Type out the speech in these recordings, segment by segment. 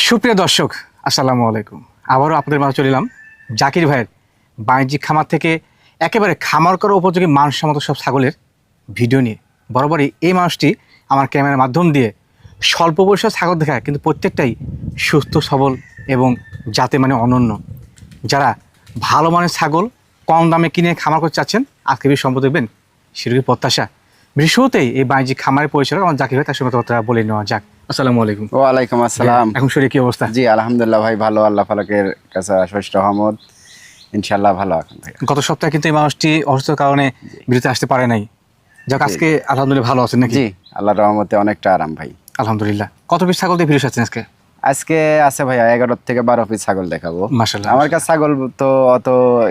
সুপ্রিয় দর্শক, আসসালামু আলাইকুম। আবারও আপনাদের মাঝে চলে এলাম জাকির ভাইয়ের বাণিজ্যিক খামার থেকে একেবারে খামার করা উপযোগী মানসম্মত সব ছাগলের ভিডিও নিয়ে। বরাবরই এই মানুষটি আমার ক্যামেরার মাধ্যম দিয়ে স্বল্প পরিসর ছাগল দেখায়, কিন্তু প্রত্যেকটাই সুস্থ সবল এবং জাতে মানে অনন্য। যারা ভালো মানের ছাগল কম দামে কিনে খামার করতে চাচ্ছেন, আজকে বেশ সম্পদ দেখবেন সেরকম প্রত্যাশা। শুরুতেই এই বাণিজ্যিক খামারের পরিচালক আমার জাকির ভাই, তার সঙ্গে কথা বলে নেওয়া যাক। আসসালামু আলাইকুম। ওয়ালাইকুম আসসালাম। এখন শরীরে কি অবস্থা? জি আলহামদুলিল্লাহ ভাই, ভালো, আল্লাহ পাকের কাছে অশেষ রহমত, ইনশাআল্লাহ ভালো এখন ভাই। গত সপ্তাহে কিন্তু এই মানুষটি অসুস্থতার কারণে বিরতি আসতে পারে নাই। যাক, আজকে আলহামদুলিল্লাহ ভালো আছেন নাকি? জি আল্লাহর রহমতে অনেকটা আরাম ভাই, আলহামদুলিল্লাহ। কত পিস ছাগল দিয়ে ফিরে আসছেন আজকে? আজকে আছে ভাইয়া 11 থেকে 12 পিস ছাগল দেখাবো। মাশাআল্লাহ। আমার কাছে ছাগল তো অত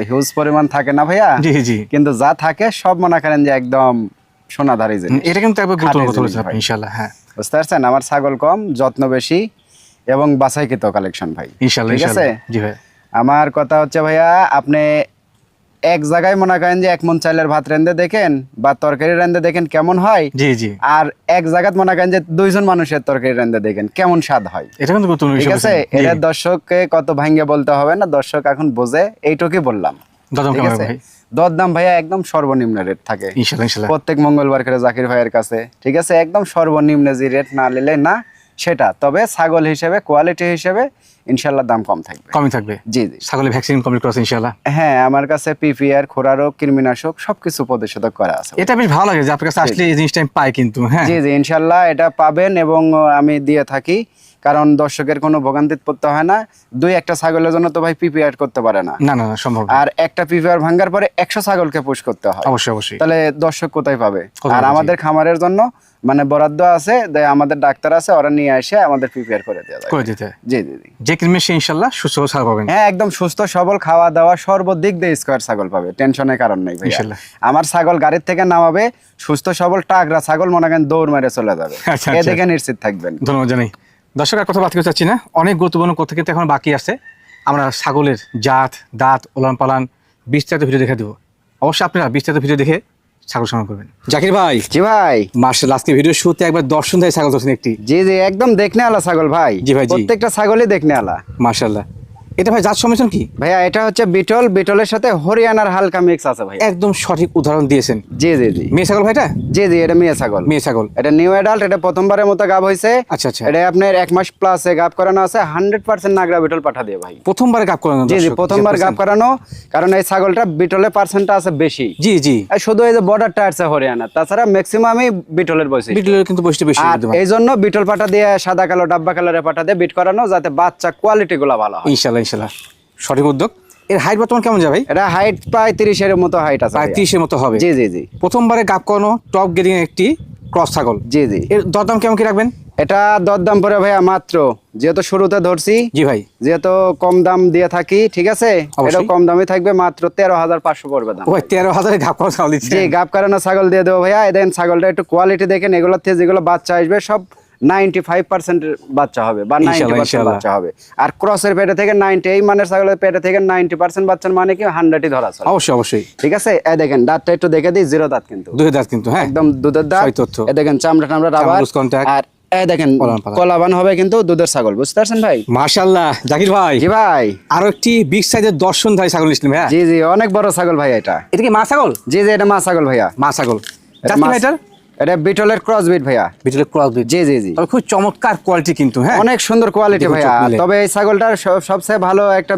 হিউজ পরিমাণ থাকে না ভাইয়া, জি জি, কিন্তু যা থাকে সব মনে করেন যে একদম সোনাধারী জিনিস। এটা কিন্তু একবার গুরুত্বপূর্ণ কথা বলেছেন আপনি, ভাই। ইনশাআল্লাহ। হ্যাঁ, বুঝতে পারছেন, আমার ছাগল কম, যত্ন বেশি এবং বাছাইকৃত কালেকশন ভাই। ইনশাআল্লাহ। ঠিক আছে জি ভাই। আমার কথা হচ্ছে ভাইয়া, আপনি এক জায়গায় মনে করেন যে এক মন চাইলের ভাত রেঁধে দেখেন বা তরকারি রেঁধে দেখেন কেমন হয়, জি জি, আর এক জায়গায় মনে করেন যে 2 জন মানুষের তরকারি রেঁধে দেখেন কেমন স্বাদ হয়। এটা কিন্তু গুরুত্বপূর্ণ ঠিক বিষয় আছে, বলেছেন। জি। এটা দর্শককে কত ভাঙ্গে বলতে হবে না, দর্শক এখন বোঝে, এইটুকুই বললাম। দাদা ঠিক কেমন আছে, ভাই? দরদাম ভাইয়া একদম সর্বনিম্ন রেট থাকে ইনশাআল্লাহ ইনশাআল্লাহ। প্রত্যেক মঙ্গলবার করে জাকির ভাইয়ের কাছে। ঠিক আছে, একদম সর্বনিম্ন যে রেট না নিলে না সেটা, তবে ছাগল হিসেবে কোয়ালিটি হিসেবে ইনশাল্লাহ দাম কম থাকবে, কমই থাকবে। জি জি। ছাগলের ভ্যাকসিন কমপ্লিট করেছেন ইনশাআল্লাহ? হ্যাঁ, আমার কাছে পিপিআর, খোরা রোগ, কৃমিনাশক সবকিছু প্রতিষেধক করা আছে। এটা বেশ ভালো লাগে যে আপনার কাছে আসলে এই জিনিসটা আমি পাই কিন্তু। হ্যাঁ জি জি, ইনশাল্লাহ এটা পাবেন এবং আমি দিয়ে থাকি, কারণ দর্শকের কোনো ভোগান্তিতে পড়তে হয় না। 2-1টা ছাগলের জন্য তো ভাই পিপিআর করতে পারে না, না না না, সম্ভব না। আর একটা পিপিআর ভাঙার পরে 100 ছাগলকে পুশ করতে হয়। অবশ্যই অবশ্যই। তাহলে দর্শক কোথায় পাবে? কোথায় আর পাবে? আমাদের খামারের জন্য মানে বরাদ্দ আছে, আমাদের ডাক্তার আছে, ওরা নিয়ে এসে আমাদের প্রিপেয়ার করে দেওয়া যায়। করে দিতে। জি জি জি। যে কিনবে সে ইনশাআল্লাহ সুস্থ ছাগল পাবেন। হ্যাঁ, একদম সুস্থ সবল, খাওয়া দাওয়া সর্বদিক দিয়ে স্কয়ার ছাগল পাবে, টেনশনের কারণ নেই ভাই। ইনশাআল্লাহ। আমার ছাগল গাড়ির থেকে নামাবে, সুস্থ সবল টাগরা ছাগল মনে করেন দৌড় মেরে চলে যাবে, আচ্ছা, এ আচ্ছা। দেখে নিশ্চিত থাকবেন। ধন্যবাদ জানাই। দর্শক, আর কথা বাদ করতে চাচ্ছি না, অনেক গুরুত্বপূর্ণ কথা কিন্তু এখন বাকি আছে। আমরা ছাগলের জাত, দাঁত, ওলান পালান বিস্তারিত ভিডিও দেখে দেবো। অবশ্যই আপনারা বিস্তারিত ভিডিও দেখে ছাগল সংগ্রহ করবেন। জাকির ভাই, জি ভাই। মার্শাল, আজকে ভিডিও শুরুতে একবার দর্শন দেয় ছাগল ধরছেন একটি। জি জি, একদম দেখনে আলা ছাগল ভাই। জি ভাই, জি। প্রত্যেকটা ছাগলই দেখনে আলা। মার্শাল্লাহ। এটা ভাই জাত সম্মিশ্রণ কি? ভাইয়া এটা হচ্ছে বিটল, বিটলের সাথে হরিয়ানার হালকা মিক্স আছে ভাই। একদম সঠিক উদাহরণ দিয়েছেন। জি জি জি। মেয়ে ছাগল ভাইটা? জি জি, এটা মেয়ে ছাগল। মেয়ে ছাগল। এটা নিউ অ্যাডাল্ট, এটা প্রথমবারের মতো গাব হয়েছে। আচ্ছা আচ্ছা। এটা আপনার 1 মাস প্লাসে গাব করানো আছে, 100% নাগরা বিটল পাঠা দিয়ে ভাই। প্রথমবার গাপ করানো? জি জি, প্রথমবার গাব করানো, কারণ এই ছাগলটা বিটলের পার্সেন্টটা আছে বেশি। জি জি। আর শুধু এই যে বর্ডারটা আছে হরিয়ানা, তাছাড়া ম্যাক্সিমামই বিটলের বয়সী। বিটলের কিন্তু বৈশিষ্ট্য বেশি। আর এই জন্য বিটল পাঠা দিয়ে সাদা কালো ডাব্বা কালারের পাঠা দিয়ে বিট করানো, যাতে বাচ্চা কোয়ালিটি গুলা ভালো হয়। ইনশাআল্লাহ ইনশাআল্লাহ, সঠিক উদ্যোগ। এর হাইট বর্তমান কেমন যায় ভাই? এটা হাইট প্রায় 30-এর মতো হাইট আছে। প্রায় 30-এর মতো হবে। জি জি জি। প্রথমবারে গাপ করানো টপ গ্রেডিং একটি ক্রস ছাগল। জি জি। এর দরদাম কেমন কি রাখবেন? এটা দরদাম পরে ভাইয়া মাত্র, যেহেতু শুরুতে ধরছি, জি ভাই, যেহেতু কম দাম দিয়ে থাকি, ঠিক আছে, এটাও কম দামে থাকবে, মাত্র 13,500 পড়বে দাম। ওই 13,000 গাপ করা ছাগল দিচ্ছে। জি, গাব কারানো ছাগল দিয়ে দেবো ভাইয়া। দেখেন ছাগলটা একটু কোয়ালিটি দেখেন, এগুলোর থেকে যেগুলো বাচ্চা আসবে সব 95% বাচ্চা হবে বা 90% বাচ্চা হবে। আর ক্রসের পেটে থেকে 90, এই মানের ছাগলের পেটে থেকে 90% বাচ্চার মানে কি 100ই ধরা চলে। অবশ্যই অবশ্যই। ঠিক আছে, এই দেখেন দাঁতটা একটু দেখে দিই, 0 দাঁত কিন্তু, 2 দাঁত কিন্তু। হ্যাঁ, একদম দুধের দাঁত। সই তথ্য। এই দেখেন চামড়া টামড়া রাবার, লুজ কন্টাক্ট। আর এই দেখেন কলাবান হবে কিন্তু দুধের ছাগল। বুঝতে পারছেন ভাই? মাশাআল্লাহ। জাকির ভাই, জি ভাই। আরো একটি বিগ সাইজের দর্শনধারী ছাগল নিয়েছিলেন ভাইয়া? জি জি, অনেক বড় ছাগল ভাই এটা। এটা কি মা ছাগল? জি জি, এটা মা ছাগল ভাইয়া। মা ছাগল। এটা জাত কি ভাই এটার? এটা বিটলের ক্রস বিট ভাইয়া। বিটলের ক্রস ব্রিড। জি জি জি। তবে খুব চমৎকার কোয়ালিটি কিন্তু। হ্যাঁ, অনেক সুন্দর কোয়ালিটি দেখুন ভাইয়া। চোখ মিলে। তবে এই ছাগলটার সবচেয়ে ভালো একটা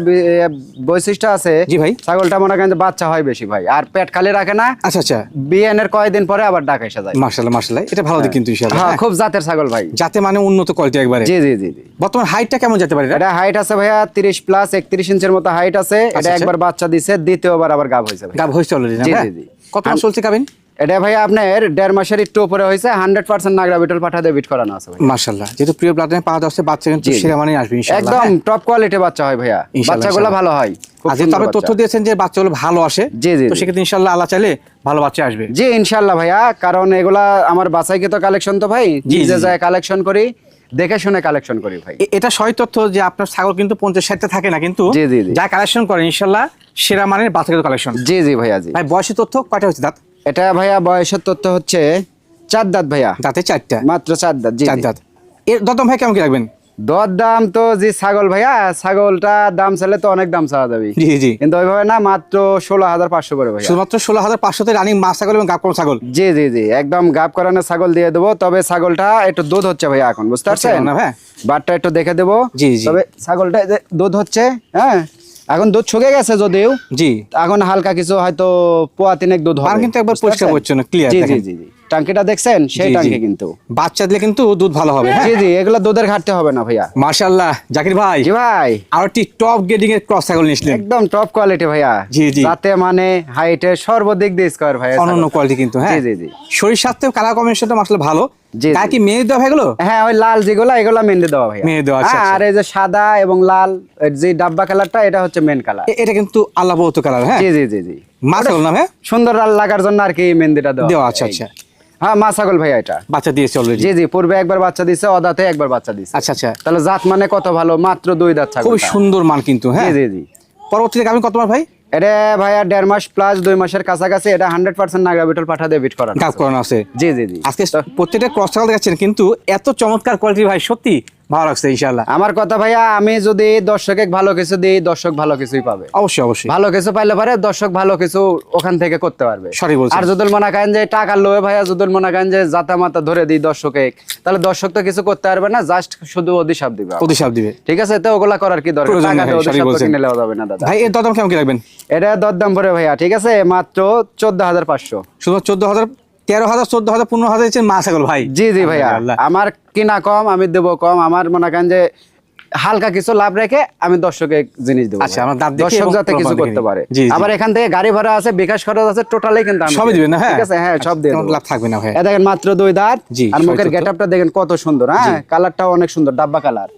বৈশিষ্ট্য আছে। জি ভাই। ছাগলটা মনে করেন যে বাচ্চা হয় বেশি ভাই, আর পেট খালি রাখে না। আচ্ছা আচ্ছা। বিয়ানের কয়েকদিন পরে আবার ডাক এসে যায়। মাশাআল্লাহ মাশাআল্লাহ, এটা ভালো দিক কিন্তু ইনশাআল্লাহ। হ্যাঁ, হ্যাঁ, খুব জাতের ছাগল ভাই। যাতে মানে উন্নত কোয়ালিটি একবারে। জি জি জি জি। বর্তমান হাইটটা কেমন যেতে পারে এটা? এটা হাইট আছে ভাইয়া 30 প্লাস 31 ইঞ্চের মতো হাইট আছে। এটা আচ্ছা। একবার বাচ্চা দিছে, দ্বিতীয়বার আবার গাব হয়েছে ভাই। গাব হয়েছে অলরেডি না? জি হ্যাঁ? জি জি। কত মাস চলছে গাবিন? এটা ভাইয়া আপনার 1.5 মাসের একটু উপরে হয়েছে, 100% নাগরা বিটল পাঠা দিয়ে বিট করানো আছে ভাই। মাশাআল্লাহ, যেহেতু প্রিয় ব্লাড লাইনে পাওয়া যাচ্ছে, বাচ্চা কিন্তু জি, জি। সেরা মানেই আসবে ইনশাআল্লাহ। একদম টপ কোয়ালিটি বাচ্চা হয় ভাইয়া, ইনশাআল্লাহ, বাচ্চাগুলো ইনশাআল্লাহ। ভালো হয়। খুব আর যেহেতু সুন্দর আপনি তথ্য বাচ্চা। দিয়েছেন যে বাচ্চাগুলো ভালো আসে, জি, জি, তো জি। সেক্ষেত্রে ইনশাআল্লাহ আল্লাহ চাইলে ভালো বাচ্চা আসবে। জি ইনশাআল্লাহ ভাইয়া, কারণ এগুলা আমার বাছাইকৃত কালেকশন তো ভাই, জি, নিজে জি। যায় কালেকশন করি, দেখে শুনে কালেকশন করি ভাই। এটা সহি তথ্য যে আপনার ছাগল কিন্তু 50-60টা থাকে না, কিন্তু জি, জি, জি। যা কালেকশন করেন ইনশাআল্লাহ সেরা মানের বাচ্চাগুলো কালেকশন। জি জি ভাইয়া জি। ভাই বয়সী তথ্য কয়টা হচ্ছে দাঁত? এটা ভাইয়া বয়সের তথ্য হচ্ছে 4 দাঁত ভাইয়া, দাঁতে 4টা। মাত্র 4 দাঁত। জি 4 জি। দাঁত। এর দরদাম ভাই কেমন কি রাখবেন? দর দাম তো জি ছাগল ভাইয়া, ছাগলটা দাম চাইলে তো অনেক দাম চাওয়া যাবে, জি জি, কিন্তু ওইভাবে না, মাত্র 16,500 করে ভাইয়া। শুধুমাত্র 16,500 রানিং মা ছাগল এবং গাব কম ছাগল। জি জি জি, একদম গাব করানো ছাগল দিয়ে দেবো। তবে ছাগলটা একটু দুধ হচ্ছে ভাইয়া এখন, বুঝতে পারছেন না ভাই? বাটটা একটু দেখে দেবো। জি জি, তবে ছাগলটা এই যে দুধ হচ্ছে, হ্যাঁ এখন দুধ শুকে গেছে যদিও, জি, এখন হালকা কিছু হয়তো পোয়া তিনেক দুধ পান হবে, কিন্তু একবার বুঝতে পরিষ্কার পারছেন? পরিচ্ছন্ন ক্লিয়ার জি জি দেখেন। জি জি, টাঙ্কিটা দেখছেন সেই জি, জি। টাঙ্কি কিন্তু। বাচ্চা দিলে কিন্তু দুধ ভালো হবে। হ্যাঁ জি জি, এগুলো দুধের ঘাটতে হবে না ভাইয়া। মাশাআল্লাহ জাকির ভাই, জি ভাই, আর একটি টপ গ্রেডিং এর ক্রস ছাগল নিয়েছিলেন। একদম টপ কোয়ালিটি ভাইয়া। জি, জি। যাতে মানে হাইটের সর্বদিক দিয়ে স্কয়ার ভাইয়া, অনন্য কোয়ালিটি কিন্তু। হ্যাঁ জি, জি, জি। শরীর স্বাস্থ্য কালার কম্বিনেশনটা মাশাআল্লাহ ভালো। জি, গায়ে জি। কি মেয়ে দেওয়া হয়ে গেল? হ্যাঁ ওই লাল যেগুলা এগুলা মেহেন্দি দেওয়া ভাইয়া। মেহেন্দি দেওয়া, আচ্ছা, হ্যাঁ, আচ্ছা। আর এই যে সাদা এবং লাল এর যে ডাব্বা কালারটা, এটা হচ্ছে মেন কালার। এটা কিন্তু আল্লাহ বহুত কালার। হ্যাঁ জি জি জি জি, মা ছাগল না? হ্যাঁ সুন্দর লাগার জন্য আর কি মেহেন্দিটা দেওয়া। দেওয়া, আচ্ছা আচ্ছা। হ্যাঁ মা ছাগল ভাইয়া এটা। বাচ্চা দিয়েছে অলরেডি। জি জি, পূর্বে একবার বাচ্চা দিছে, অদাতে একবার বাচ্চা দিছে। আচ্ছা আচ্ছা, তাহলে জাত মানে কত ভালো, মাত্র 2 দাঁত ছাগল। খুবই সুন্দর মান কিন্তু। জি হ্যাঁ জি জি, পরবর্তীতে আমি কত মাস ভাই এটা ভাইয়া 1.5 মাস প্লাস 2 মাসের কাছাকাছি। এটা 100% নাগরা বিটল পাঠা দিয়ে বিট করানো গাব আছে। করানো আছে? জি জি জি, আজকে প্রত্যেকটা ক্রস ছাগল দেখাচ্ছেন, কিন্তু এত চমৎকার কোয়ালিটি ভাই, সত্যি ভালো লাগছে ইনশাআল্লাহ। আমার কথা ভাইয়া, আমি যদি দর্শকে ভালো কিছু দিই, দর্শক ভালো কিছুই পাবে। অবশ্যই অবশ্যই, ভালো কিছু পাইলে পারে দর্শক ভালো কিছু ওখান থেকে করতে পারবে। সঠিক বলছেন। আর যদি মনে করেন যে টাকার লোভে ভাইয়া, যদি মনে করেন যে জাতা মাতা ধরে দিই দর্শকে, তাহলে দর্শক তো কিছু করতে পারবে না, জাস্ট শুধু অধিশাপ দিবে। অধিশাপ দিবে। ঠিক আছে, তো ওগুলা করার কি দরকার? প্রয়োজন টাকা নেই, দিয়ে সঠিক অধিশাপ তো বলছেন। কিনে নেওয়া যাবে না দাদা। ভাই এর দরদাম কেমন কি রাখবেন? এটা দরদাম পড়ে ভাইয়া, ঠিক আছে, মাত্র 14,500। শুধু 14,000, 13,000, 14,000, 15,000 দিচ্ছেন মা ছাগল ভাই। জি জি ভাইয়া, আল্লাহ। আমার কিনা কম, আমি দেবো কম। আমার মনে করেন যে হালকা কিছু লাভ রেখে আমি দর্শকে জিনিস দেবো। আচ্ছা, আমার দাঁত দেখে দর্শক এবং যাতে কিছু প্রমাণ করতে দেখে। পারে। জি, জি। আবার এখান থেকে গাড়ি ভাড়া আছে, বিকাশ খরচ আছে, টোটালি কিন্তু আমি সবই দেব। দিবেন না? হ্যাঁ ঠিক আছে, হ্যাঁ সব দিয়ে কোনো দেবো। লাভ থাকবে না ভাই। এ দেখেন মাত্র 2 দাঁত। জি, আর মুখের সঠিক গেটআপটা দেখেন কত সুন্দর। হ্যাঁ, কালারটাও অনেক সুন্দর, ডাব্বা কালার।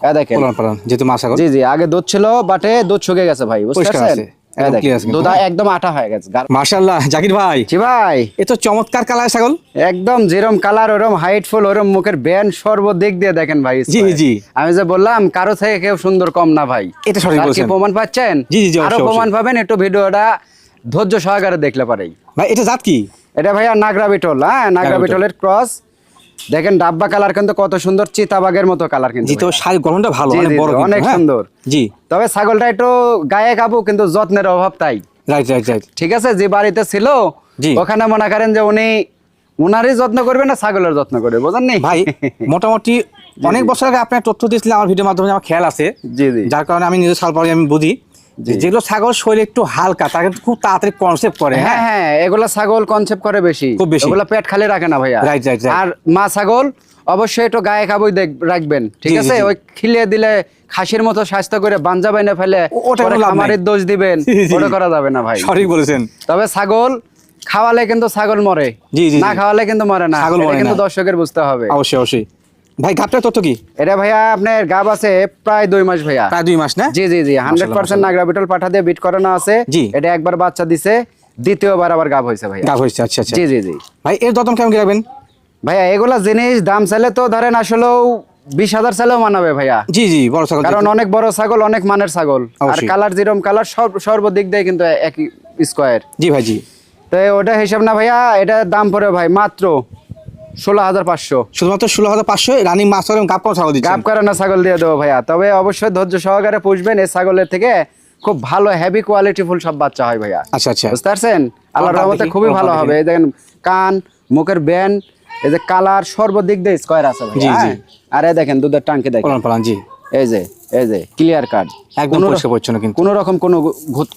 এ দেখেন, পালন পালন যেহেতু মা ছাগল। জি জি, আগে দুধ ছিল বাটে, দুধ শুকে গেছে ভাই, বুঝতে পরিষ্কার পারছেন? আছে, এ একদম দেখেন, clear আছে কিন্তু, দুধ হ্যাঁ। একদম আটা হয়ে গেছে। মাশাআল্লাহ জাকির ভাই, জি ভাই, এ তো চমৎকার কালার ছাগল। একদম যেরম কালার ওরম হাইটফুল, ওরম মুখের ব্যান্ড সর্বদিক দিয়ে দেখেন ভাই। জি, জি। আমি যে বললাম কারো থেকে কেউ সুন্দর কম না ভাই। এটা সঠিক তার কি বলছেন। প্রমাণ পাচ্ছেন? জি, জি, জি, আরো অবশ্যই, প্রমাণ অবশ্যই। পাবেন, একটু ভিডিওটা ধৈর্য সহকারে দেখলে পারেই। ভাই এটা জাত কি? এটা ভাইয়া নাগরা বিটল। হ্যাঁ, নাগরা নাগরা বিটল। বিটলের ক্রস। দেখেন ডাব্বা কালার কিন্তু কত সুন্দর, চিতাবাগের মতো কালার কিন্তু জি, তো ভাইয়া। শারীরিক গঠনটা ভালো, জি, অনেক জি, বড় জি, কিন্তু, অনেক হ্যাঁ? সুন্দর। জি, তবে ছাগলটা একটু গায়ে কাবু, কিন্তু যত্নের অভাব তাই। Right right right. ঠিক আছে, যে বাড়িতে ছিল জি। ওখানে মনে করেন যে উনি উনারই যত্ন করবে না, ছাগলের যত্ন করবে, বোঝেননি ভাই মোটামুটি অনেক বছর আগে আপনার তথ্য দিয়েছিলেন আমার ভিডিওর মাধ্যমে, আমার খেয়াল আছে। জি জি যার কারণে আমি নিজে ছাগল পালন আমি বুঝি যে যেগুলো ছাগল শরীরে একটু হালকা, তারা কিন্তু খুব তাড়াতাড়ি কনসেপ্ট করে। হ্যাঁ হ্যাঁ হ্যাঁ, এগুলা ছাগল কনসেপ্ট করে বেশি, খুব বেশি। ওগুলা পেট খালি রাখে না ভাইয়া। Right, right, right. আর মা ছাগল অবশ্যই একটু গায়ে খাবই রাখবেন, ঠিক জি, জি, আছে। জি। ওই খিলিয়ে দিলে খাসির মতো স্বাস্থ্য করে বাঞ্জা বাইনে ফেলে ওটা কোনো লাভ নাই। খামারের দোষ দিবেন, জি, জি। ওটা করা যাবে না ভাই। সঠিক বলেছেন। তবে ছাগল খাওয়ালে কিন্তু ছাগল মরে, জি, জি, না জি। খাওয়ালে কিন্তু মরে না। ছাগল এটা মরে কিন্তু না। দর্শকের বুঝতে হবে। অবশ্যই অবশ্যই। ভাই গাবটার তথ্য কি? এটা ভাইয়া আপনার গাব আছে প্রায় 2 মাস ভাইয়া। প্রায় 2 মাস না? জি জি জি, মাশাআল্লাহ, 100% নাগরা বিটল পাঠা দিয়ে বিট করানো আছে। জি। এটা একবার বাচ্চা দিছে, দ্বিতীয়বার আবার গাব হয়েছে ভাইয়া। গাব হয়েছে, আচ্ছা আচ্ছা। জি জি জি ভাই এর দরদাম কেমন কি রাখবেন? ভাইয়া, এগুলা জিনিস দাম চাইলে তো ধরেন আসলেও 20,000 চাইলেও মানাবে ভাইয়া। জি জি, বড় ছাগল কারণ অনেক বড় ছাগল, অনেক মানের ছাগল। আর অবশ্যই। কালার যেরকম কালার, সর্বদিক দিয়ে কিন্তু একই স্কোয়ার। জি ভাই জি। তো ওটা হিসাব না ভাইয়া, এটা দাম পড়ে ভাই মাত্র 16,500। শুধুমাত্র 16,500 রানিং মাছ এবং গাব করা ছাগল দিচ্ছেন। গাব করানো ছাগল দিয়ে দেবো ভাইয়া। তবে অবশ্যই ধৈর্য সহকারে পুষবেন, এই ছাগলের থেকে খুব ভালো হেভি কোয়ালিটি ফুল সব বাচ্চা হয় ভাইয়া। আচ্ছা আচ্ছা। বুঝতে পারছেন? আল্লাহর দাঁত রহমতে দেখি, খুবই ভালো দাঁত হবে। দেখি। এই দেখেন কান, মুখের ব্যান, এই যে কালার, সর্বদিক দিয়ে স্কয়ার আছে জি, ভাইয়া। জি। হ্যাঁ? আর এই দেখেন দুধের টাঙ্কি দেখেন, পালন পালন, জি। এই যে ক্লিয়ার কাট, একদম পরিষ্কার পরিচ্ছন্ন কিন্তু। কোন রকম কোনো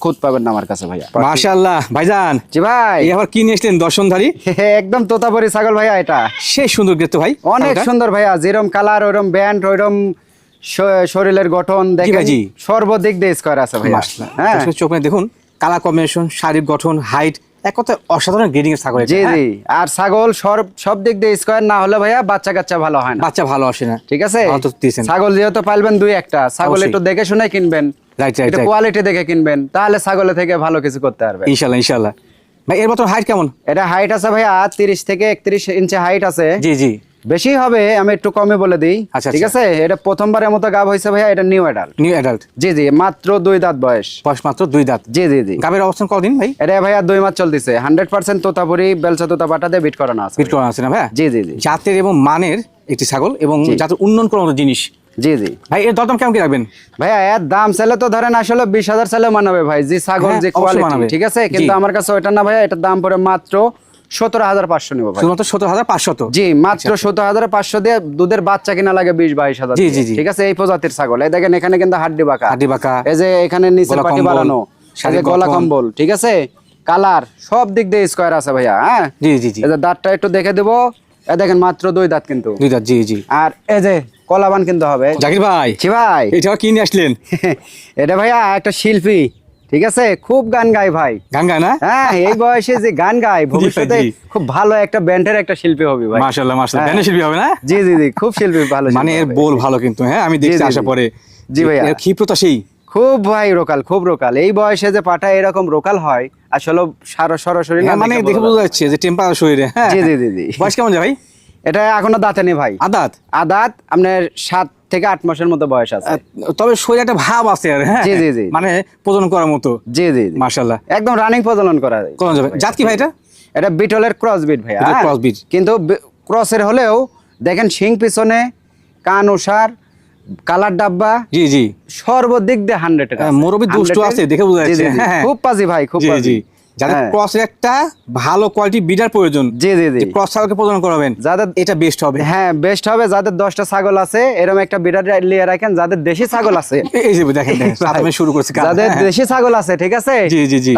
খুঁত পাবেন না আমার কাছে ভাইয়া। মাশাআল্লাহ ভাইজান, জি ভাই, এই আবার কি নিয়ে এসেছেন দর্শনধারী? একদম তোতাপুরি ছাগল ভাইয়া। এটা সেই সুন্দর দেখতে ভাই, অনেক ছাগলটা। সুন্দর ভাইয়া, যেরকম কালার ওরম ব্যান্ড, ওইরম শরীরের গঠন দেখেন, ভাই, জি। সর্বদিক দিয়ে স্কয়ার আছে ভাইয়া। মাশাআল্লাহ। হ্যাঁ, দর্শকের চোখ মেলে দেখুন, কালার কম্বিনেশন, শারীরিক গঠন, হাইট, এক কথায় অসাধারণ গ্রেডিং এর ছাগল এটা, জি হ্যাঁ? জি। আর ছাগল সব দিক দিয়ে স্কয়ার না হলে ভাইয়া বাচ্চা কাচ্চা ভালো হয় না। বাচ্চা ভালো আসে না। ঠিক আছে, ভালো তো দিয়েছেন। ছাগল যেহেতু পালবেন 2-1টা, ছাগল অবশ্যই। একটু দেখে শুনে কিনবেন, রাইট রাইট একটু রাইট। কোয়ালিটি দেখে কিনবেন, তাহলে ছাগলের থেকে ভালো কিছু করতে পারবেন। ইনশাআল্লাহ ইনশাআল্লাহ। ভাই এর মতো হাইট কেমন? এটা হাইট আছে ভাইয়া 30 থেকে 31 ইঞ্চি হাইট আছে। জি জি। বেশি হবে, আমি একটু কমে বলে দিই। আচ্ছা, ঠিক আচ্ছা। আছে, এটা প্রথমবারের মতো গাব হয়েছে ভাইয়া, এটা নিউ অ্যাডাল্ট। New adult. জি জি, মাত্র 2 দাঁত বয়স। বয়স মাত্র 2 দাঁত। জি জি জি, গাবের অবস্থান কতদিন ভাই? এটা ভাইয়া 2 মাস চলতেছে। 100% তোতাপুরি বেলচা তোতা পাটা দিয়ে বিট করানো আছে। ফিট করা আছে না ভাই? জি জি জি জাতের এবং মানের একটি ছাগল এবং জি। জাতের উন্নয়ন করার মতো জিনিস জি জি ভাই এর দরদাম কেমন কি রাখবেন? ভাইয়া এর দাম চাইলে তো ধরেন আসলে 20,000 চাইলে মানাবে ভাই, যে ছাগল হ্যাঁ, যে অবশ্যই কোয়ালিটি, মানাবে। ঠিক আছে, কিন্তু জি। আমার কাছে ওইটা না ভাইয়া, এটার দাম পড়ে মাত্র 17,500 নিব ভাই। শুধুমাত্র 17,500? জি, মাত্র 17,500 দিয়ে দুধের বাচ্চা কিনা লাগে 20-22,000 জি, দিয়ে। জি, জি। ঠিক আছে, এই প্রজাতির ছাগল। এই দেখেন এখানে কিন্তু হাড্ডি বাঁকা, হাড্ডি বাঁকা, এই যে এখানে নিচের গলা পাটি কম্বল, বাড়ানো, এই শাড়ি যে গলা গঠন। কম্বল, ঠিক আছে, কালার সব দিক দিয়ে স্কয়ার আছে ভাইয়া। হ্যাঁ, জি জি জি। এই যে দাঁতটা একটু দেখে দেবো, এই দেখেন মাত্র 2 দাঁত কিন্তু। 2 দাঁত, জি জি। আর এই যে কলাবান কিন্তু হবে। জাকির ভাই, জি ভাই, এটা কি নিয়ে আসলেন? এটা ভাইয়া একটা শিল্পী, ঠিক আছে, খুব গান গায় ভাই। গান গায় না? হ্যাঁ, এই বয়সে যে গান গায়, ভবিষ্যতে জি। খুব ভালো একটা ব্যান্ডের একটা শিল্পী হবে ভাই। মাশাআল্লাহ মাশাআল্লাহ, হ্যাঁ। গানের শিল্পী হবে না? জি জি জি, খুব শিল্পী, ভালো মানে শিল্পী এর হবে। বোল ভালো কিন্তু, হ্যাঁ আমি দেখছি জি, আসার জি। পরে। জি ভাইয়া। এর ক্ষিপ্রতা সেই। খুব ভাই রোকাল, খুব রোকাল। এই বয়সে যে পাটা এরকম রোকাল হয়, আসলে সরাসরি না হ্যাঁ, মানে দেখে দেখে বোঝা বোঝা যায়। যাচ্ছে যে টেম্পারেচার শরীরে। হ্যাঁ জি জি জি জি। বয়স কেমন যায় ভাই? এটা এখনো দাঁতে নেই ভাই। আদাত? আদাত আপনার 7 থেকে 8 মাসের মতো বয়স আছে। তবে শরীরে একটা ভাব আছে আর, হ্যাঁ জি, জি, জি। মানে প্রজনন করার মতো। জি জি জি, মাশাআল্লাহ। একদম রানিং প্রজনন করা যায়। কোন যাবে? জাত কি ভাই এটা? এটা বিটলের ক্রস বিট ভাইয়া। বিটল হ্যাঁ? cross breed। কিন্তু ক্রসের হলেও দেখেন শিং পিছনে, কান ওসার, কালার ডাব্বা, জি জি। সর্বদিক দিয়ে 100 এর হ্যাঁ, আছে। মুরব্বি দুষ্টু 100 আছে, দেখে বোঝা জি, জি, যাচ্ছে। জি। হ্যাঁ, খুব পাজি ভাই, খুব জি পাজি। জি। যাদের হ্যাঁ। ক্রসের একটা ভালো কোয়ালিটি বিডার প্রয়োজন, জি জি জি, ক্রস ছাগলকে প্রজনন করাবেন, যাদের এটা বেস্ট হবে। হ্যাঁ বেস্ট হবে। যাদের 10টা ছাগল আছে এরকম একটা বিডার লিয়ে রাখেন। যাদের দেশি ছাগল আছে, এই যে দেখেন দেখেন, প্রথমে শুরু করছে কাজ। যাদের হ্যাঁ, দেশি ছাগল আছে, ঠিক আছে, জি, জি, জি।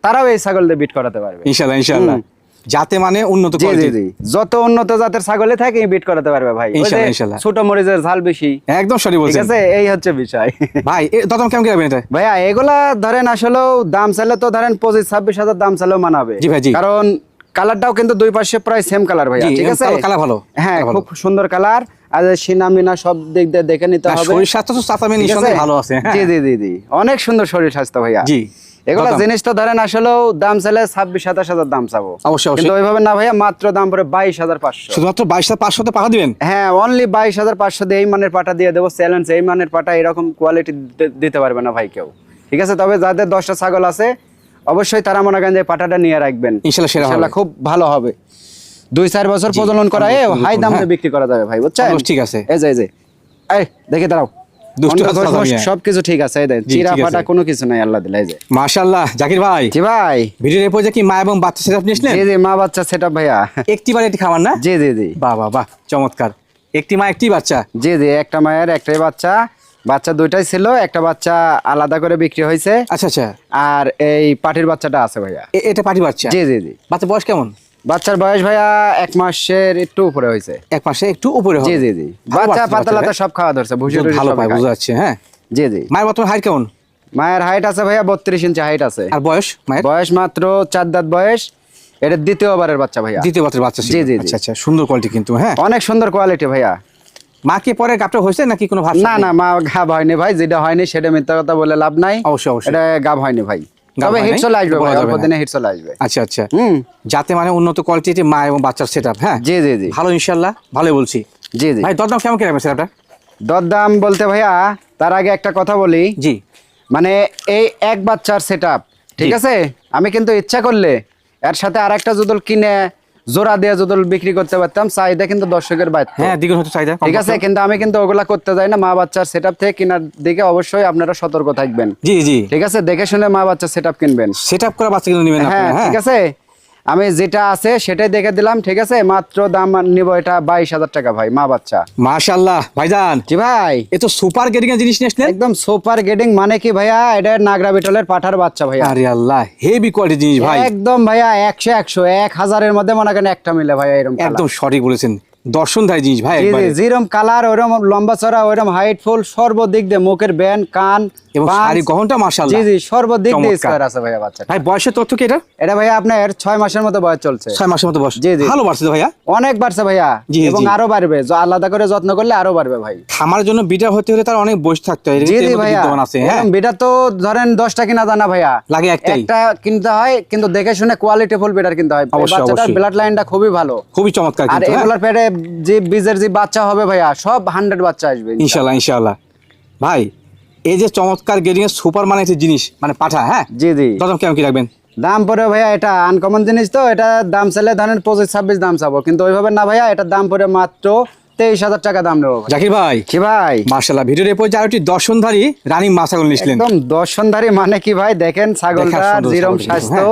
তারাও এই ছাগল দিয়ে বিট করাতে পারবে। ইনশাআল্লাহ ইনশাআল্লাহ। যাতে মানে উন্নত জি জি কোয়ালিটি। জি, যত উন্নত জাতের ছাগলে থাকে বিট করাতে পারবে ভাই। ওই যে ইনশাআল্লাহ, ইনশাআল্লাহ। ছোট মরিচের ঝাল বেশি, একদম সঠিক ঠিক বলছেন আছে, এই হচ্ছে বিষয়। ভাই। দরদাম কেমন কি রাখবেন এটা? ভাইয়া এগুলা ধরেন আসলেও দাম চাইলে তো ধরেন 25-26 হাজার দাম চাইলেও মানাবে। জি ভাই, জি। কারণ কালারটাও কিন্তু দুই পাশে প্রায় সেম কালার ভাইয়া, জি, ঠিক আছে, কালার ভালো। হ্যাঁ কালার খুব ভালো। সুন্দর কালার। আর সিনা মিনা সব দিক দিয়ে দেখে নিতে না, হবে। শরীর স্বাস্থ্য তো চাচামি ঠিক আছে? নিঃসন্দেহে ভালো আছে। হ্যাঁ। জি জি জি জি, অনেক সুন্দর শরীর স্বাস্থ্য ভাইয়া। জি। এগুলা দরদাম? জিনিস তো ধরেন আসলেও দাম চাইলে 26-27 হাজার দাম চাবো, অবশ্যই, অবশ্যই। কিন্তু ওইভাবে না ভাইয়া, মাত্র দাম পড়ে 22,500। শুধুমাত্র 22,500 পাঠা দিবেন? হ্যাঁ, অনলি 22,500 দিয়ে এই মানের পাটা দিয়ে দেবো চ্যালেঞ্জ। এই মানের পাটা এরকম কোয়ালিটি দিতে পারবে না ভাই কেউ, ঠিক আছে। তবে যাদের 10টা ছাগল আছে অবশ্যই তারা মনে করেন যে পাটাটা নিয়ে রাখবেন, ইনশাআল্লাহ সেরা হবে। ইনশাআল্লাহ খুব ভালো হবে। 2-4 বছর প্রজনন করা হাই দামে হ্যাঁ। বিক্রি করা যাবে ভাই, বুঝছেন? অবশ্যই, ঠিক আছে। এই যে এই দেখে দাঁড়াও, দুষ্টু অন্ধ আছে ঘোষ দাদা মিয়া। সবকিছু ঠিক আছে। এই দেন জি, চিরা ঠিক আছে। ফাটা কোনো কিছু নাই, আল্লাহ দিলে। এই যে মাশাআল্লাহ জাকির ভাই, জি ভাই, ভিডিওর এরপর যে কি মা এবং বাচ্চা সেটআপ নিয়েছিলেন? জি জি, মা বাচ্চা সেটআপ ভাইয়া। একটি বাড়ি একটি খামার না? জি জি জি বাহ বাহ বাহ, চমৎকার। একটি মা একটি বাচ্চা? জি জি, একটা মায়ের একটাই বাচ্চা। বাচ্চা দুইটাই ছিল, একটা বাচ্চা আলাদা করে বিক্রি হয়েছে, আচ্ছা আচ্ছা। আর এই পাটির বাচ্চাটা আছে ভাইয়া। এটা পাটি বাচ্চা? জি জি জি, বাচ্চা বয়স কেমন? বাচ্চার বয়স ভাইয়া 1 মাসের একটু উপরে হয়েছে। 1 মাসে একটু উপরে হবে। জি জি জি, ভালো বাচ্চা বাচ্চা, পাতা লাতা বাচ্চা, সব খাওয়া ধরছে, ভুসি দুধ টুসি ভালো সব পায়, খায়। বোঝা যাচ্ছে। হ্যাঁ। জি জি, মায়ের বর্তমান হাইট কেমন? মায়ের হাইট আছে ভাইয়া 32 ইঞ্চি হাইট আছে। আর বয়স মায়ের? বয়স মাত্র 4 দাঁত বয়স। এটা দ্বিতীয়বারের বাচ্চা ভাইয়া। দ্বিতীয় বাচ্চার বাচ্চা ছিল? জি, জি, জি। আচ্ছা আচ্ছা, সুন্দর কোয়ালিটি কিন্তু। হ্যাঁ। অনেক সুন্দর কোয়ালিটি ভাইয়া। মা কি পরে গাবটা হয়েছে নাকি কোনো ভাব? না না, মা গাব হয়নি ভাই, যেটা হয়নি সেটা মিথ্যা কথা বলে লাভ নাই। অবশ্যই, অবশ্যই। এটা গাব হয়নি ভাই, গাব তবে হয় হিট নাই? চলে আসবে বলা ভাই, যাবে অল্প না। দিনে হিট চলে আসবে। আচ্ছা আচ্ছা। হুম, যাতে মানে উন্নত কোয়ালিটি মা এবং বাচ্চার সেটআপ। হ্যাঁ। জি জি জি ভালো ইনশাআল্লাহ, ভালোই বলছি। জি জি। ভাই দরদাম কেমন কি রাখবেন সেটআপটা? দরদাম বলতে ভাইয়া তার আগে একটা কথা বলি, জি। মানে এই এক বাচ্চার সেটআপ, ঠিক জি। আছে, আমি কিন্তু ইচ্ছা করলে এর সাথে আরেকটা জোদল কিনে জোড়া দিয়ে জোদল বিক্রি করতে পারতাম, চাহিদা কিন্তু দর্শকের বাইরে। হ্যাঁ, দ্বিগুণ হতে চাহিদা। ঠিক আছে, কিন্তু আমি কিন্তু ওগুলা করতে যাই না। মা বাচ্চার সেটআপ থেকে কেনার দিকে অবশ্যই আপনারা সতর্ক থাকবেন, জি জি। ঠিক আছে, দেখে শুনে মা বাচ্চার সেটআপ কিনবেন। সেটআপ করা বাচ্চা কিন্তু নেবেন হ্যাঁ আপনারা। ঠিক আছে, আমি যেটা আছে সেটাই দেখে দিলাম, ঠিক আছে। মাত্র দাম নিব এটা 22,000 টাকা ভাই, মা বাচ্চা। মাশাআল্লাহ ভাইজান, জি ভাই, এ তো সুপার গেটিং এর জিনিস নিয়ে আসলেন। একদম সুপার গেটিং মানে কি ভাইয়া, এটা নাগরা বিটলের পাঠার বাচ্চা ভাইয়া। আরে আল্লাহ, হেভি কোয়ালিটি জিনিস ভাই। একদম ভাইয়া 100 1000-এর মধ্যে মনে করেন একটা মিলে ভাইয়া, এরকম একদম সঠিক বলেছেন, দর্শনধারী জিনিস ভাই একবারে। যেরকম কালার, ওরকম লম্বা চড়া, ওরকম হাইট ফুল, সর্বদিক দিয়ে মুখের ব্যান, কান এবং পাঁচ, শাড়ি গহনটা মাশাআল্লাহ। জি জি, সর্বদিক দিয়ে চমৎকার। স্কয়ার আছে ভাইয়া বাচ্চা। ভাই বয়সের তথ্য কি এটা? এটা ভাইয়া আপনার 6 মাসের মতো বয়স চলছে। 6 মাসের মতো বয়স? জি, জি। ভালো বাড়ছে তো ভাইয়া। অনেক বাড়ছে ভাইয়া, জি, এবং জি। আরো বাড়বে, আলাদা করে যত্ন করলে আরো বাড়বে ভাই। খামারের জন্য বিটা হতে হলে তার অনেক বয়স থাকতে হয়। জি এর জি মধ্যে ভাইয়া, বিদ্যমান আছে। হ্যাঁ। এরকম বিটা তো ধরেন 10টা কিনা জানা ভাইয়া, লাগে একটাই। একটা কিনতে হয়, কিন্তু দেখে শুনে কোয়ালিটি ফুল বিটার কিনতে হয়। এই অবশ্যই, বাচ্চাটার অবশ্যই। ব্লাড লাইনটা খুবই ভালো, খুবই চমৎকার আর কিন্তু। হ্যাঁ। এগুলোর পেটে যে বীজের যে বাচ্চা হবে ভাইয়া, সব 100 বাচ্চা আসবে ইনশাআল্লাহ ইনশাআল্লাহ। ভাই এই যে চমৎকার গেটিং এর সুপার মানের জিনিস মানে পাঠা। হ্যাঁ। জি জি, দরদাম কেমন কি রাখবেন? দাম পড়ে ভাইয়া, এটা আনকমন জিনিস তো, এটা দাম চাইলে ধরেন 25-26 দাম চাবো, কিন্তু ওইভাবে না ভাইয়া, এটার দাম পড়ে মাত্র 23,000 টাকা দাম নেবো ভাই। জাকির ভাই কি ভাই মাশাআল্লাহ, ভিডিওর এরপর আরেকটি দর্শনধারী রানিং মা ছাগল নিয়েছিলেন। একদম দর্শনধারী মানে কি ভাই, দেখেন ছাগলটা সুন্দর যেরকম ছাগল, স্বাস্থ্য,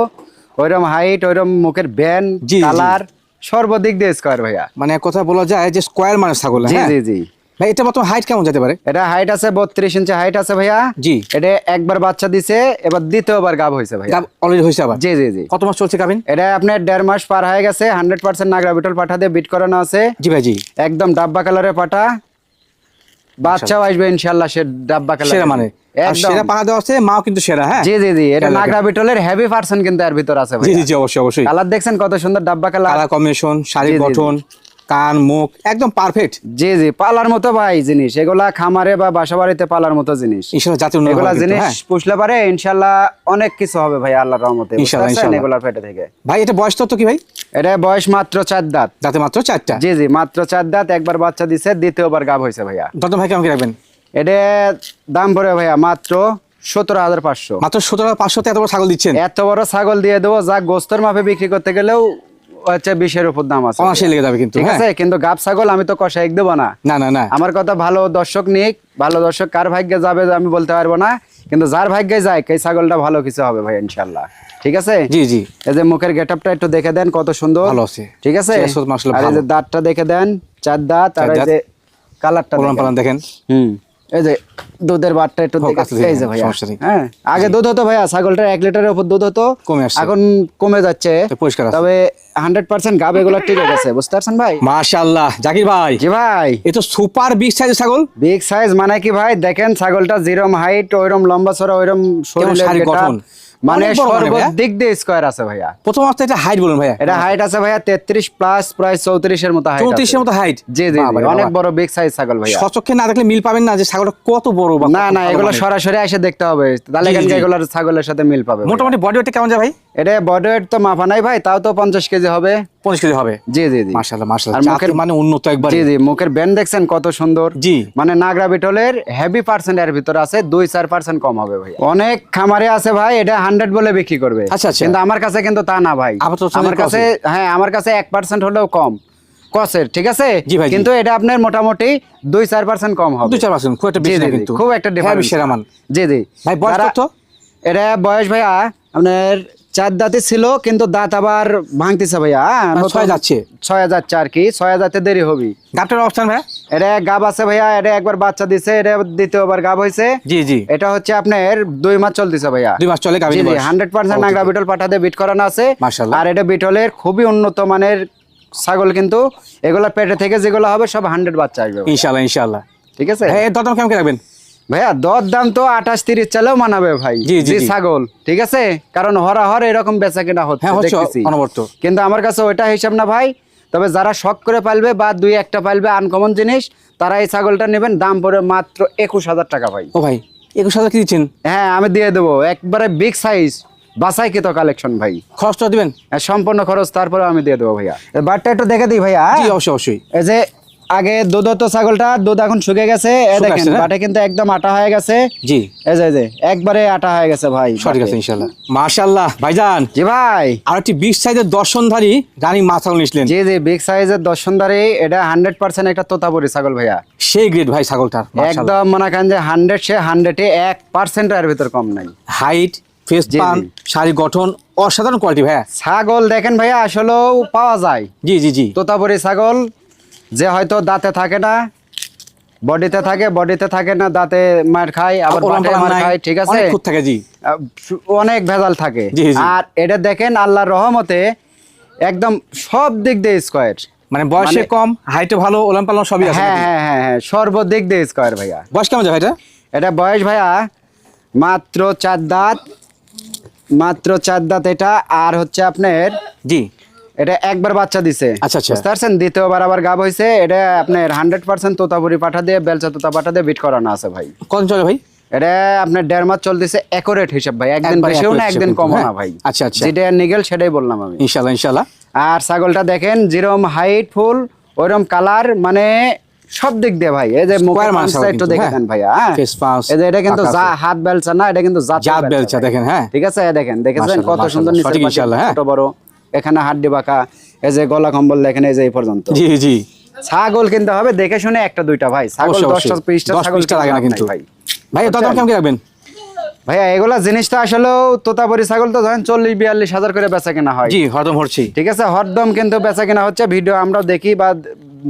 ওইরকম হাইট, ওইরকম মুখের ব্যান, জি, জি। কালার, সর্বদিক দিয়ে স্কয়ার ভাইয়া। মানে কথা বলা যায় যে স্কোয়ার মানে ছাগল। জি হ্যাঁ জি জি। ভাই, এটা বর্তমান হাইট কেমন যেতে পারে? এটা হাইট আছে 32 ইঞ্চি হাইট আছে ভাইয়া। জি। এটা একবার বাচ্চা দিছে, এবার দ্বিতীয়বার গাব হয়েছে ভাইয়া। অলরেডি হয়েছে আবার? জি জি জি। কত মাস চলছে গাভিন? এটা আপনার 1.5 মাস পার হয়ে গেছে। 100% নাগরা বিটল পাঠা দিয়ে বিট করানো আছে। জি ভাই জি। একদম ডাব্বা কালারের পাঠা, বাচ্চাও আসবে ইনশাআল্লাহ সে ডাব্বা কালার সেরা মানে আর একদম। সেরা পাকা দেওয়া আছে, মাও কিন্তু সেরা। হ্যাঁ জি জি জি। এটা নাগরা বিটলের হেভি পার্সেন্ট কিন্তু এর ভিতর আছে জি ভাইয়া। জি জি, অবশ্যই অবশ্যই। কালার দেখছেন কত সুন্দর ডাব্বা কালার, কালার কম্বিনেশন, শারীর জি, জি, জি। গঠন, কান, মুখ একদম পারফেক্ট। জি জি, পালার মতো ভাই জিনিস এগুলা, খামারে বা বাসা বাড়িতে পালার মতো জিনিস। ইনশাআল্লাহ জাতীয় উন্নয়ন এগুলা হবে কিন্তু, জিনিস হ্যাঁ। পুষলে পারে ইনশাআল্লাহ অনেক কিছু হবে ভাই আল্লাহর রহমতে। ইনশাআল্লাহ, বুঝতে পারছেন? ইনশাআল্লাহ। এগুলার পেটে থেকে। ভাই এটা বয়স তো কি ভাই? এটা বয়স মাত্র 4 দাঁত। যাতে মাত্র 4টা। জি জি, মাত্র 4 দাঁত, একবার বাচ্চা দিছে, দ্বিতীয়বার গাব হয়েছে ভাইয়া। দর্দম ভাই কেমন কি রাখবেন? এটা দাম পড়ে ভাইয়া মাত্র 17,500। মাত্র 17,500 এত বড় ছাগল দিচ্ছেন? এত বড় ছাগল দিয়ে দেবো, যা গোস্তর মাপে বিক্রি করতে গেলেও হচ্ছে 20-এর উপর দাম আছে। অনাসে লেগে যাবে কিন্তু, ঠিক হ্যাঁ। আছে, কিন্তু গাব ছাগল আমি তো কষাই দেবো না। না না না, আমার কথা ভালো দর্শক নিক, ভালো দর্শক কার ভাগ্যে যাবে আমি বলতে পারবো না, কিন্তু যার ভাগ্যে যায় এই ছাগলটা ভালো কিছু হবে ভাই ইনশাআল্লাহ। ঠিক আছে। জি জি। এই যে মুখের গেটআপটা একটু দেখে দেন কত সুন্দর, ভালো আছে। ঠিক আছে। চেহারা মাশাআল্লাহ আর এই যে ভালো। দাঁতটা দেখে দেন, 4 দাঁত, আর 4 এই দাঁত। যে কালারটা পালন পালন দেখেন। এই যে দুধের বাটটা একটু হোক, দেখে, আস্তে ধীরে, এই যে ভাইয়া, সমস্যা নেই। হ্যাঁ আগে দুধ হতো ভাইয়া, ছাগলটা 1 লিটারের উপর দুধ হতো, কমে আসছে। এখন কমে যাচ্ছে। তো পরিষ্কার আছে। তবে 100% গাব এগুলো ঠিক গেছে, বুঝতে পারছেন ভাই। মাশাআল্লাহ জাকির ভাই, জি ভাই। এ তো সুপার বিগ সাইজের ছাগল। বিগ সাইজ মানে কি ভাই, দেখেন ছাগলটা যেরকম হাইট, ওইরকম লম্বা চড়া, ওইরকম শরীরের শারীরিক গেটা, গঠন। মানে অনেক বড় মানে ভাইয়া। সর্বদিক দিয়ে স্কয়ার আছে ভাইয়া। প্রথম অবস্থায় এটা হাইট বলুন ভাইয়া। এটা হাইট আছে ভাইয়া 33 প্লাস, প্রায় 34-এর মতো হাইট। 34-এর মতো হাইট। জি জি জি, অনেক বড় বিগ সাইজ ছাগল ভাইয়া। সচক্ষে না দেখলে মিল পাবেন না যে ছাগলটা কত বড় বা না কত না, ভালো এগুলো মানের। সরাসরি এসে দেখতে হবে, তাহলে জি, কেন জি। এগুলোর ছাগলের সাথে মিল পাবে ভাইয়া। মোটামুটি বডি ওয়েটটা কেমন যায় ভাই? এটা বডি ওয়েট তো মাপা নাই ভাই, তাও তো 50 কেজি হবে। 25 কেজি হবে। জি জি জি। মাশাআল্লাহ মাশাআল্লাহ, আর জাত মুখের মানে উন্নত একবার। জি জি, মুখের ব্যান্ড দেখছেন কত সুন্দর। জি। মানে নাগরা বিটলের হেভি পার্সেন্ট এর ভিতর আছে, 2-4% কম হবে ভাই। অনেক খামারে আছে ভাই এটা 100 বলে বিক্রি করবে, আচ্ছা, আচ্ছা। কিন্তু আমার কাছে কিন্তু তা না ভাই। আবার তো আমার কাছে, হ্যাঁ আমার কাছে 1% হলেও কম কসের, ঠিক আছে। জি ভাই, জি। কিন্তু এটা আপনার মোটামুটি 2-4% কম হবে। 2-4% খুব একটা জি বেশি না জি জি, কিন্তু। খুব একটা হ্যাঁ, ডিফারেন্স। সেরা মান। জি জি ভাই বয়স যারা- কত? এটা বয়স ভাইয়া আপনার 4 দাঁতে ছিল, কিন্তু দাঁত আবার ভাঙতেছে ভাইয়া। মানে 6 যাচ্ছে। 6 যাচ্ছে আর কি, 6 যাতে দেরি হবে। গাবটার অবস্থান ভাইয়া? এটা গাব আছে ভাইয়া, এটা একবার বাচ্চা দিছে, এটা দ্বিতীয়বার গাব হয়েছে। জি জি। এটা হচ্ছে আপনার 2 মাস চলতেছে ভাইয়া। 2 মাস চলে জি গাবিন জি, বয়স। 100% নাগরা বিটল পাঠাতে বিট করানো আছে। মাশাআল্লাহ। আর এটা বিটলের খুবই উন্নত মানের ছাগল, কিন্তু এগুলা পেটে থেকে যেগুলো হবে সব 100 বাচ্চা আসবে ভাইয়া। ইনশাআল্লাহ ইনশাআল্লাহ। ঠিক আছে হ্যাঁ, দরদাম কেমন কি রাখবেন? ভাইয়া, দর দাম তো 28-30 চালেও মানাবে ভাই। জি, জি, জি। ছাগল, ঠিক আছে, কারণ হর এরকম বেচা কেনা হচ্ছে, হ্যাঁ, হচ্ছে দেখতেছি। অনবরত। কিন্তু আমার কাছে ওইটা হিসাব না ভাই। তবে যারা শখ করে পালবে বা 2-1টা পালবে আনকমন জিনিস, তারা এই ছাগলটা নেবেন। দাম পড়ে মাত্র 21,000 টাকা ভাই। ও ভাই 21,000 কি দিচ্ছেন? হ্যাঁ আমি দিয়ে দেবো, একবারে বিগ সাইজ বাসাই কিতো কালেকশন ভাই। খরচটা দিবেন? হ্যাঁ, সম্পূর্ণ খরচ তারপরে আমি দিয়ে দেবো ভাইয়া। বাটটা একটু দেখে দিই ভাইয়া। জি অবশ্যই অবশ্যই। এই যে আগে দুধ হতো ছাগলটা, দুধ এখন শুকে গেছে, শুকে দেখেন আসছে না? বাটে কিন্তু একদম আটা হয়ে গেছে। জি এই যে একবারে আটা হয়ে গেছে ভাই। সঠিক আছে ইনশাআল্লাহ। মাশাআল্লাহ ভাইজান, জি ভাই। আর একটি বিগ সাইজের দর্শনধারী রানী মা ছাগল নিয়েছিলেন। জি জি, বিগ সাইজের দর্শনদারি, এটা 100% একটা তোতাপুরি ছাগল ভাইয়া। সেই গ্রেড ভাই ছাগলটার, মাশাআল্লাহ। একদম মনে করেন যে 100 সে 100-এ 1% এর ভিতর কম নাই। হাইট, ফেস জি, পান, জি। শারীরিক গঠন অসাধারণ কোয়ালিটি ভাইয়া। ছাগল দেখেন ভাইয়া, আসলেও পাওয়া যায় জি জি জি। তোতাপুরি ছাগল, যে হয়তো দাঁতে থাকে না, বডিতে থাকে না, দাঁতে মার খায়, আবার ওলান বাটে পালান মার নাই, খায়, ঠিক আছে। অনেক খুঁত থাকে, জি। অনেক ভেজাল থাকে। জি, জি। আর এটা দেখেন আল্লাহর রহমতে একদম সব দিক দিয়ে স্কয়ার। মানে বয়সে কম, হাইটে ভালো, ওলান পালন সবই আছে হ্যাঁ নাকি? হ্যাঁ হ্যাঁ হ্যাঁ, সর্বদিক দিয়ে স্কয়ার ভাইয়া। বয়স কেমন যায় ভাই এটা? এটা বয়স ভাইয়া মাত্র 4 দাঁত, মাত্র 4 দাঁত এটা। আর হচ্ছে আপনার জি এটা একবার বাচ্চা দিছে, আচ্ছা, আচ্ছা। বুঝতে পারছেন। দ্বিতীয়বার আবার গাব হয়েছে। এটা আপনার 100% তোতাপুরি পাঠা দিয়ে, বেলচা তোতা পাঠা দিয়ে বিট করানো আছে ভাই। কত চলে ভাই? এটা আপনার 1.5 মাস চলতেছে, একুরেট হিসাব ভাই, একদিন একবারে বেশিও না accurate একদিন হিসাব কমও কিন্তু, না হ্যাঁ। ভাই। আচ্ছা, আচ্ছা। যেটা নিগেল সেটাই বললাম আমি। ইনশাআল্লাহ ইনশাআল্লাহ। আর ছাগলটা দেখেন যেরকম হাইট, ফুল, ওইরকম কালার, মানে সব দিক দিয়ে ভাই। এই যে মুখের মানুষ মাংসটা একটু দেখে দেন ভাইয়া, হ্যাঁ। Face পাঁচ, এই যে এটা কিন্তু পাকা আছে। হাত বেলচা না, এটা কিন্তু জাত জাত বেলচা দেখেন, হ্যাঁ। ঠিক আছে, দেখেন দেখেছেন মাশাআল্লাহ, কত সুন্দর মাশাআল্লাহ, নিচের সঠিক পাটি, ইনশাআল্লাহ, হ্যাঁ। ছোট বড়, এখানে হাড্ডি বাঁকা, এই যে গলা কম্বল দেখেন, এই যে এই পর্যন্ত। জি জি। ছাগল কিনতে হবে দেখে শুনে একটা দুইটা ভাই, ছাগল অবশ্যই, 10টা অবশ্যই। 20টা 10 ছাগল 20টা লাগে না কিন্তু। ভাই। ভাই দাম কেমন কি রাখবেন? ভাইয়া এগুলা জিনিসটা আসলে তোতাপুরি ছাগল তো ধরেন 40-42 হাজার করে বেচা কেনা হয়। জি হরদম হরছি, ঠিক আছে, হরদম কিন্তু বেচা কেনা হচ্ছে, ভিডিও আমরাও দেখি বা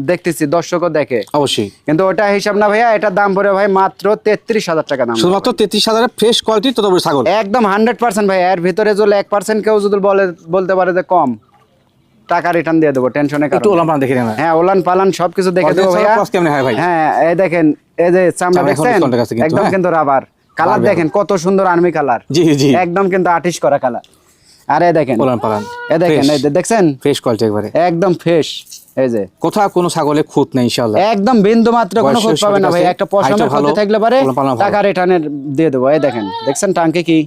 দেখতেছি, দর্শকও দেখে, অবশ্যই। কিন্তু ওটা হিসাব না ভাইয়া, এটার দাম পড়ে ভাই মাত্র 33,000 টাকা দাম। শুধুমাত্র 33,000 ফ্রেশ কোয়ালিটি তোতাপুরি ছাগল, একদম 100% ভাই। এর ভিতরে যদি 1% কেউ যদি বলতে পারে যে কম, টাকা রিটার্ন দিয়ে দেবো, টেনশনে একটু ওলাম দেখে নেন। হ্যাঁ, ওলান পালান সবকিছু দেখে দেবো ভাইয়া। কস কেমন হয় ভাই? হ্যাঁ, এই দেখেন, এই যে চামড়া চামড়া এখন দেখছেন, ডিসকাউন্টের কাছে কিন্তু, একদম হ্যাঁ। কিন্তু রাবার কালার দেখেন কত সুন্দর, আর্মি কালার। জি জি, একদম কিন্তু আটিশ করা কালার। আর এই দেখেন ওলান পালান, এই দেখেন, এই দেখছেন ফ্রেশ কোয়ালিটি একবারে, একদম ফ্রেশ। এই যে কোথাও কোনো ছাগলে খুঁত নাই ইনশাআল্লাহ, একদম বিন্দু মাত্র কোনো খুঁত পাবে না ভাই। একটা পশমের ক্ষতি থাকলে পারে ওলান পালান ভালো। টাকা রিটার্নের দিয়ে দেবো। এই দেখেন, দেখছেন টাঙ্কি কি